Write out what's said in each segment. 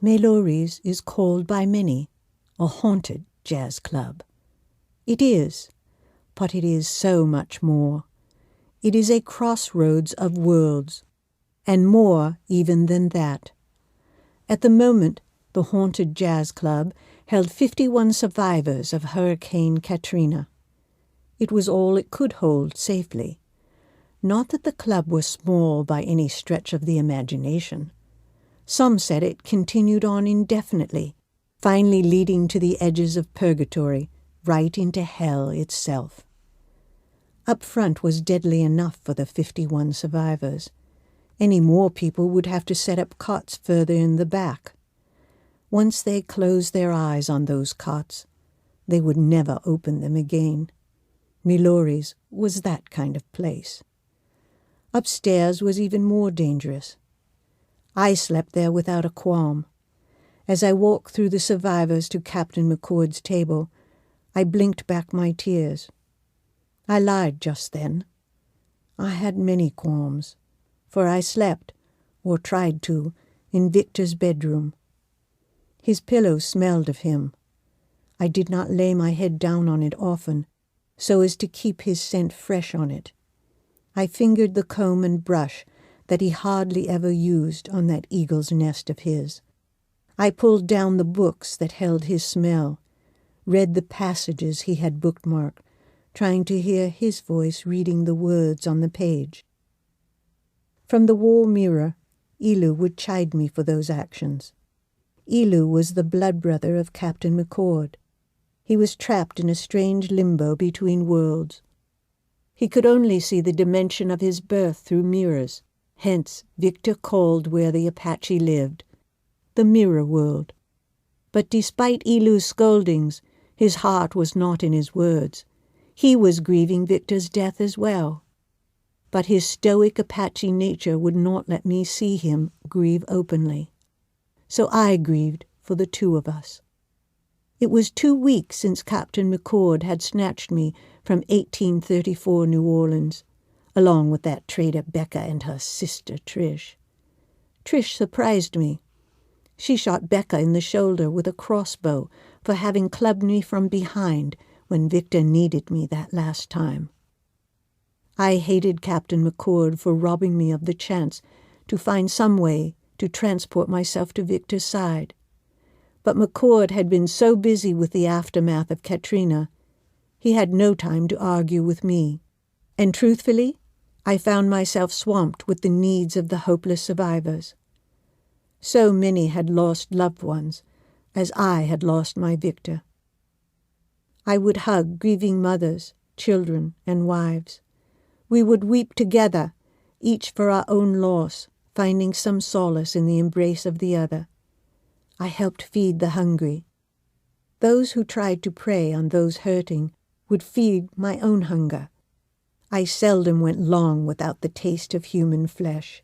Melories is called by many a haunted jazz club. It is, but it is so much more. It is a crossroads of worlds, and more even than that. At the moment, the Haunted Jazz Club held 51 survivors of Hurricane Katrina. It was all it could hold safely. Not that the club was small by any stretch of the imagination. Some said it continued on indefinitely, finally leading to the edges of purgatory, right into hell itself. Up front was deadly enough for the 51 survivors. Any more people would have to set up cots further in the back. Once they closed their eyes on those cots, they would never open them again. Melories was that kind of place. Upstairs was even more dangerous. I slept there without a qualm. As I walked through the survivors to Captain McCord's table, I blinked back my tears. I lied just then. I had many qualms, for I slept, or tried to, in Victor's bedroom. His pillow smelled of him. I did not lay my head down on it often, so as to keep his scent fresh on it. I fingered the comb and brush that he hardly ever used on that eagle's nest of his. I pulled down the books that held his smell, read the passages he had bookmarked, trying to hear his voice reading the words on the page. From the wall mirror, Elu would chide me for those actions. Elu was the blood brother of Captain McCord. He was trapped in a strange limbo between worlds. He could only see the dimension of his birth through mirrors. Hence, Victor called where the Apache lived the mirror world. But despite Elu's scoldings, his heart was not in his words. He was grieving Victor's death as well. But his stoic Apache nature would not let me see him grieve openly. So I grieved for the two of us. It was 2 weeks since Captain McCord had snatched me from 1834 New Orleans, along with that traitor Becca and her sister Trish. Trish surprised me. She shot Becca in the shoulder with a crossbow for having clubbed me from behind when Victor needed me that last time. I hated Captain McCord for robbing me of the chance to find some way to transport myself to Victor's side. But McCord had been so busy with the aftermath of Katrina, he had no time to argue with me. And truthfully, I found myself swamped with the needs of the hopeless survivors. So many had lost loved ones, as I had lost my Victor. I would hug grieving mothers, children, and wives. We would weep together, each for our own loss, finding some solace in the embrace of the other. I helped feed the hungry. Those who tried to prey on those hurting would feed my own hunger. I seldom went long without the taste of human flesh.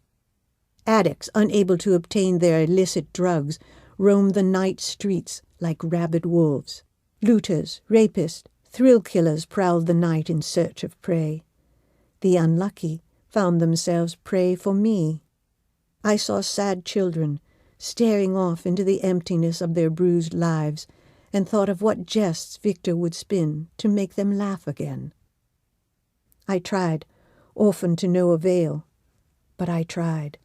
Addicts, unable to obtain their illicit drugs, roamed the night streets like rabid wolves. Looters, rapists, thrill killers prowled the night in search of prey. The unlucky found themselves prey for me. I saw sad children staring off into the emptiness of their bruised lives and thought of what jests Victor would spin to make them laugh again. I tried, often to no avail, but I tried.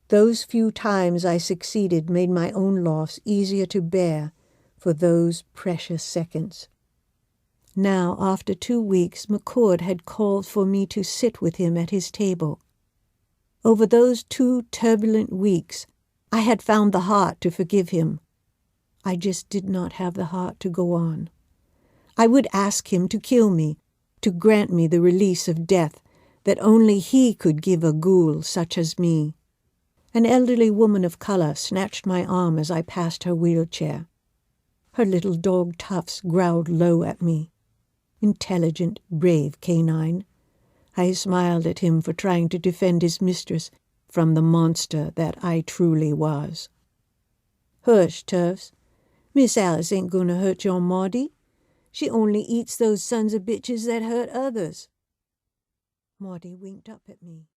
Those few times I succeeded made my own loss easier to bear for those precious seconds. Now, after 2 weeks, McCord had called for me to sit with him at his table. Over those 2 turbulent weeks, I had found the heart to forgive him. I just did not have the heart to go on. I would ask him to kill me, to grant me the release of death that only he could give a ghoul such as me. An elderly woman of color snatched my arm as I passed her wheelchair. Her little dog Tufts growled low at me. Intelligent, brave canine. I smiled at him for trying to defend his mistress from the monster that I truly was. "Hush, Tufts. Miss Alice ain't going to hurt your Maudie. She only eats those sons of bitches that hurt others." Maudie winked up at me.